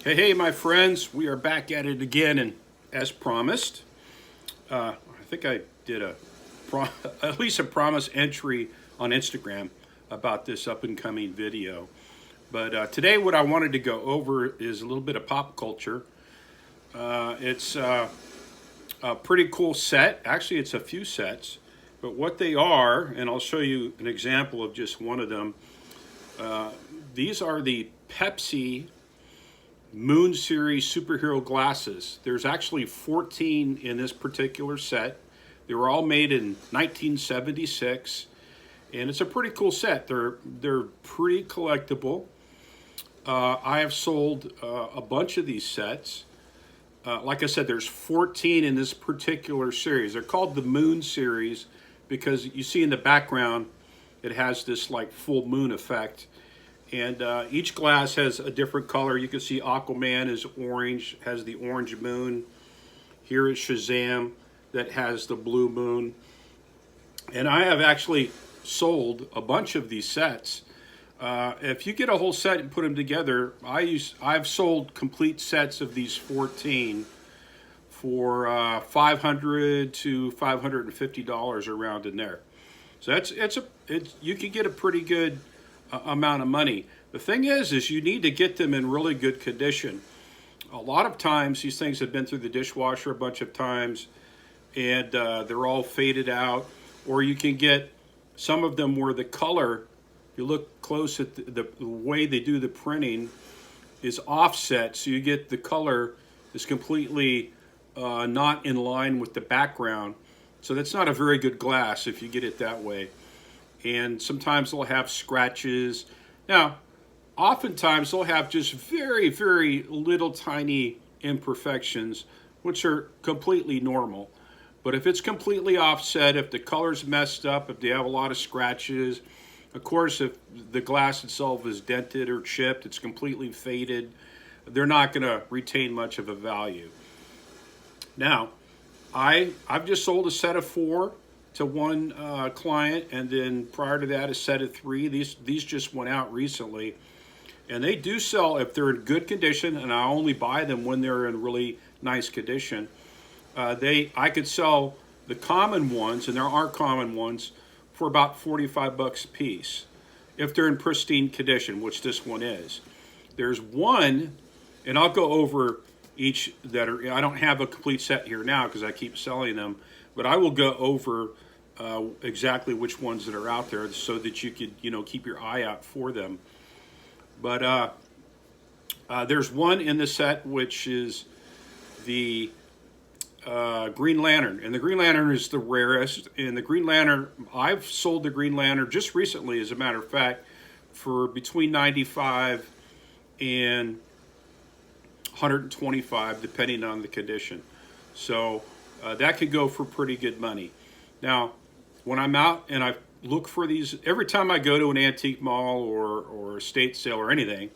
Hey, my friends, we are back at it again, and as promised, I think I did at least a promise entry on Instagram about this up and coming video. But today, what I wanted to go over is a little bit of pop culture. It's a pretty cool set. Actually, it's a few sets, but what they are, and I'll show you an example of just one of them. These are the Pepsi Moon Series superhero glasses. There's actually 14 in this particular set. They were all made in 1976, and it's a pretty cool set. They're pretty collectible. I have sold a bunch of these sets. Like I said, there's 14 in this particular series. They're called the Moon Series because you see in the background it has this like full moon effect. And each glass has a different color. You can see Aquaman is orange, has the orange moon. Here is Shazam that has the blue moon. And I have actually sold a bunch of these sets. If you get a whole set and put them together, I've sold complete sets of these 14 for $500 to $550 around in there. So you can get a pretty good amount of money. The thing is you need to get them in really good condition. A lot of times these things have been through the dishwasher a bunch of times, and they're all faded out. Or you can get some of them where the color, if you look close at the way they do the printing, is offset, so you get the color is completely not in line with the background. So that's not a very good glass if you get it that way. And sometimes they'll have scratches. Now, oftentimes they'll have just very, very little tiny imperfections, which are completely normal. But if it's completely offset, if the color's messed up, if they have a lot of scratches, of course, if the glass itself is dented or chipped, it's completely faded, they're not going to retain much of a value. Now, I've just sold a set of 4 to one client, and then prior to that a set of 3. These just went out recently, and they do sell if they're in good condition, and I only buy them when they're in really nice condition. I could sell the common ones, and there are common ones, for about $45 a piece if they're in pristine condition, which this one is. There's one, and I'll go over each that are. I don't have a complete set here now because I keep selling them, but I will go over exactly which ones that are out there so that you could, keep your eye out for them. But there's one in the set which is the Green Lantern, and the Green Lantern is the rarest. And the Green Lantern, I've sold the Green Lantern just recently, as a matter of fact, for between 95 and 125, depending on the condition. So that could go for pretty good money. Now, when I'm out and I look for these, every time I go to an antique mall or estate sale or anything,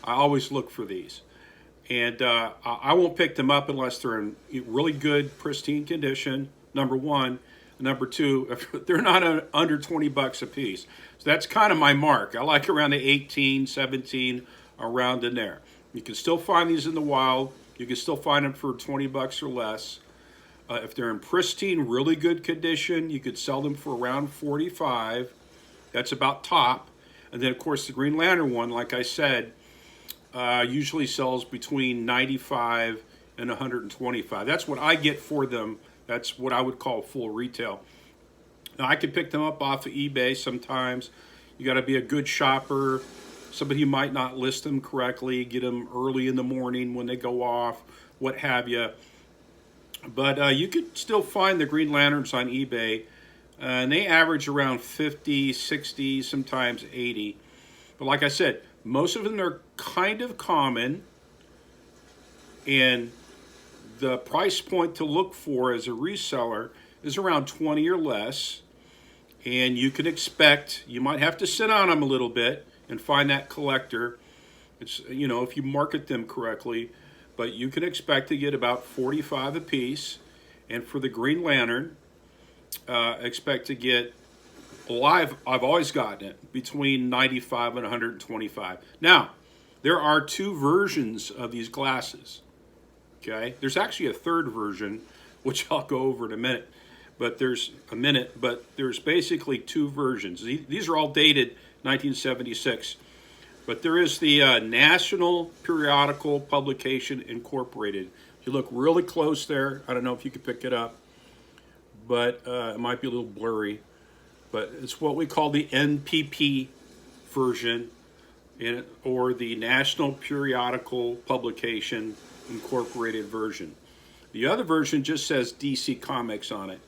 I always look for these. And I won't pick them up unless they're in really good, pristine condition, number one. Number two, if they're not under $20 a piece. So that's kind of my mark. I like around the 18, 17, around in there. You can still find these in the wild. You can still find them for $20 or less. If they're in pristine, really good condition, you could sell them for around 45. That's about top. And then, of course, the Green Lantern one, like I said, usually sells between 95 and 125. That's what I get for them. That's what I would call full retail. Now, I could pick them up off of eBay sometimes. You got to be a good shopper. Somebody who might not list them correctly, get them early in the morning when they go off, what have you. But you could still find the Green Lanterns on eBay, and they average around 50, 60, sometimes 80. But like I said, most of them are kind of common, and the price point to look for as a reseller is around 20 or less. And you can expect, you might have to sit on them a little bit and find that collector. It's, if you market them correctly, but you can expect to get about 45 a piece. And for the Green Lantern, expect to get, well, I've always gotten it between 95 and 125. Now, There are two versions of these glasses. Okay, there's actually a third version, which I'll go over in a minute. But there's basically two versions. These are all dated 1976. But there is the National Periodical Publication Incorporated. If you look really close there, I don't know if you can pick it up, but it might be a little blurry. But it's what we call the NPP version, or the National Periodical Publication Incorporated version. The other version just says DC Comics on it.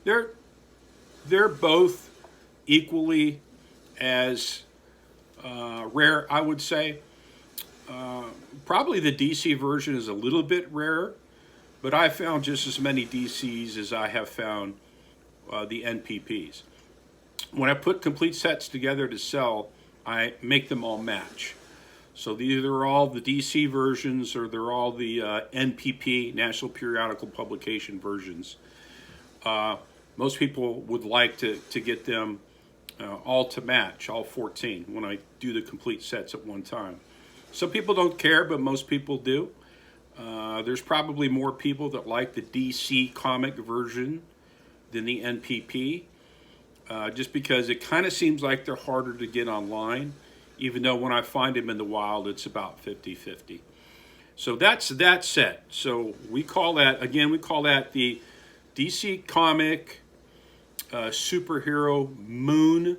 They're both equally as rare, I would say. Probably the DC version is a little bit rarer, but I found just as many DCs as I have found the NPPs. When I put complete sets together to sell, I make them all match. So these are all the DC versions, or they're all the NPP, National Periodical Publication versions. Most people would like to get them all to match, all 14, when I do the complete sets at one time. Some people don't care, but most people do. There's probably more people that like the DC comic version than the NPP, just because it kind of seems like they're harder to get online, even though when I find them in the wild, it's about 50-50. So that's that set. So we call that the DC Comic Superhero Moon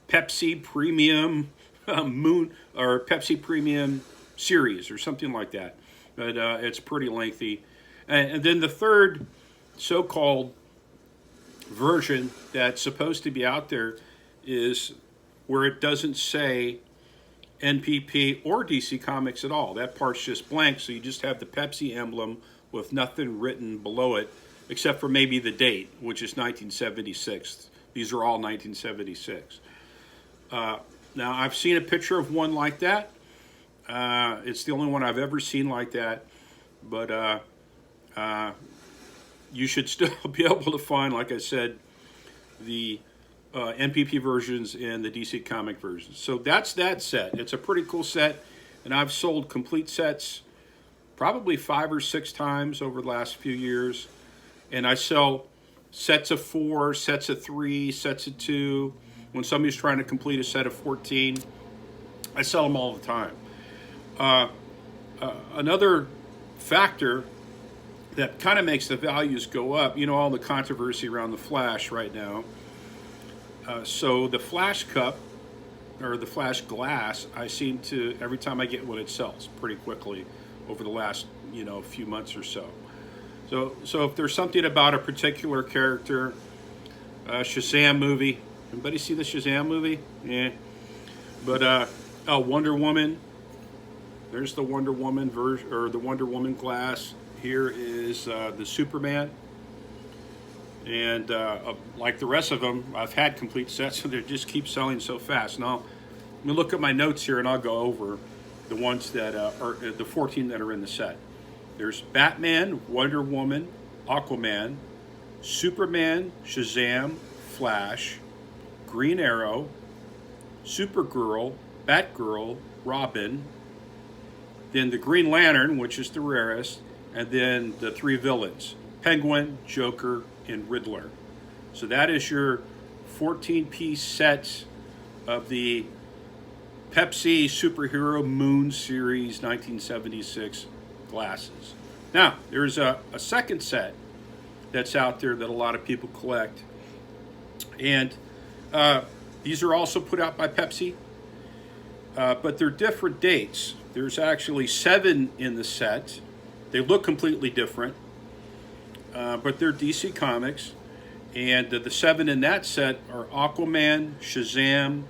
Pepsi Premium Moon, or Pepsi Premium Series, or something like that. But it's pretty lengthy. And then the third so-called version that's supposed to be out there is where it doesn't say NPP or DC Comics at all. That part's just blank, so you just have the Pepsi emblem with nothing written below it, except for maybe the date, which is 1976. These are all 1976. Now, I've seen a picture of one like that. It's the only one I've ever seen like that. But you should still be able to find, like I said, the NPP versions and the DC comic versions. So that's that set. It's a pretty cool set, and I've sold complete sets probably 5 or 6 times over the last few years. And I sell sets of 4, sets of 3, sets of 2. When somebody's trying to complete a set of 14, I sell them all the time. Another factor that kind of makes the values go up, you know, all the controversy around the Flash right now. So the Flash cup, or the Flash glass, I seem to, every time I get one, it sells pretty quickly over the last, few months or so. So if there's something about a particular character, Shazam movie, anybody see the Shazam movie? Yeah. But Wonder Woman, there's the Wonder Woman version, or the Wonder Woman glass. Here is the Superman. And like the rest of them, I've had complete sets, so they just keep selling so fast. Now, let me look at my notes here, and I'll go over the ones that are the 14 that are in the set. There's Batman, Wonder Woman, Aquaman, Superman, Shazam, Flash, Green Arrow, Supergirl, Batgirl, Robin, then the Green Lantern, which is the rarest, and then the 3 villains, Penguin, Joker, and Riddler. So that is your 14-piece set of the Pepsi Superhero Moon Series 1976 glasses. Now, there's a second set that's out there that a lot of people collect. And these are also put out by Pepsi, but they're different dates. There's actually 7 in the set. They look completely different, but they're DC Comics. And the 7 in that set are Aquaman, Shazam,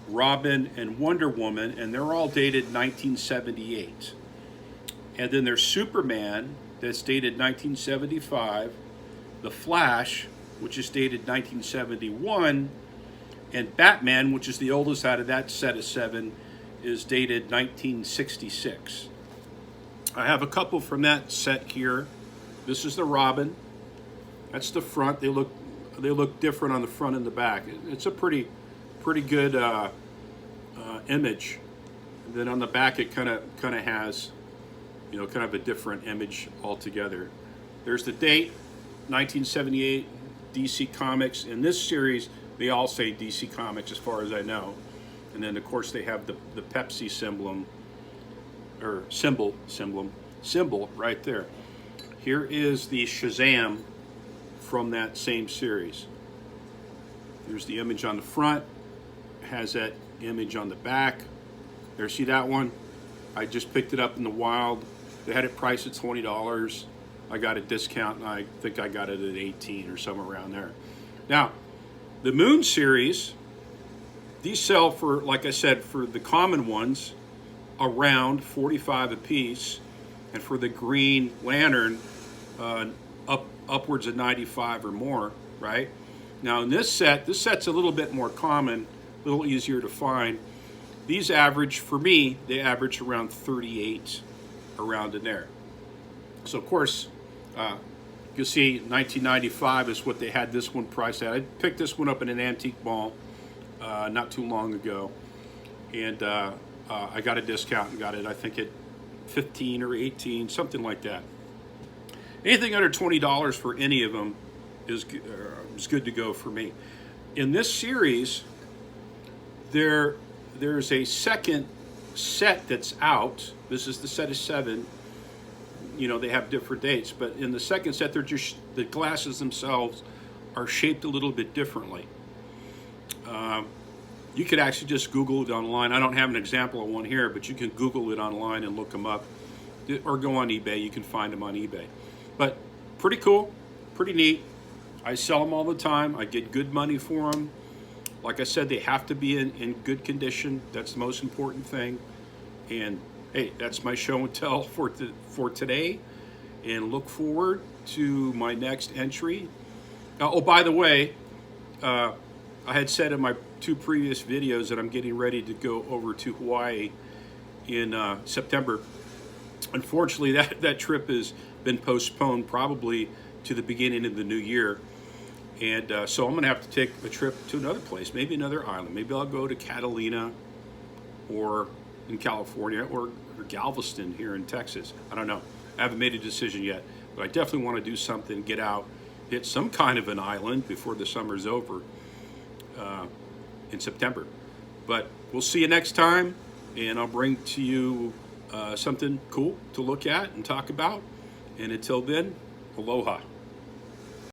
Robin, and Wonder Woman, and they're all dated 1978. And then there's Superman, that's dated 1975, the Flash, which is dated 1971, and Batman, which is the oldest out of that set of 7, is dated 1966. I have a couple from that set here. This is the Robin. That's the front. They look different on the front and the back. It's a pretty good image And then on the back, it kind of has, you know, kind of a different image altogether. There's the date, 1978, DC Comics. In this series, they all say DC Comics as far as I know. And then, of course, they have the Pepsi symbol right there. Here is the Shazam from that same series. There's the image on the front. It has that image on the back. There, see that one? I just picked it up in the wild. They had it priced at $20. I got a discount, and I think I got it at 18 or somewhere around there. Now, the Moon series, these sell for, like I said, for the common ones, around $45 a piece, and for the Green Lantern, upwards of $95 or more, right? Now in this set's a little bit more common, a little easier to find. These average, for me, they average around 38, around in there. So of course, you'll see 1995 is what they had this one priced at. I picked this one up in an antique mall not too long ago, and I got a discount and got it, I think, at 15 or 18, something like that. Anything under $20 for any of them is good to go for me. In this series, there's a second set that's out. This is the set of 7. You know, they have different dates, but in the second set, they're just, the glasses themselves are shaped a little bit differently. You could actually just Google it online. I don't have an example of one here, but you can Google it online and look them up, or go on eBay. You can find them on eBay. But pretty cool, pretty neat. I sell them all the time. I get good money for them. Like I said, they have to be in good condition. That's the most important thing. And hey, that's my show and tell for today. And look forward to my next entry. Oh, by the way, I had said in my 2 previous videos that I'm getting ready to go over to Hawaii in September. Unfortunately, that trip has been postponed probably to the beginning of the new year. And so I'm going to have to take a trip to another place, maybe another island. Maybe I'll go to Catalina or in California, or Galveston here in Texas. I don't know. I haven't made a decision yet, but I definitely want to do something, get out, hit some kind of an island before the summer's over in September. But we'll see you next time, and I'll bring to you something cool to look at and talk about. And until then, aloha.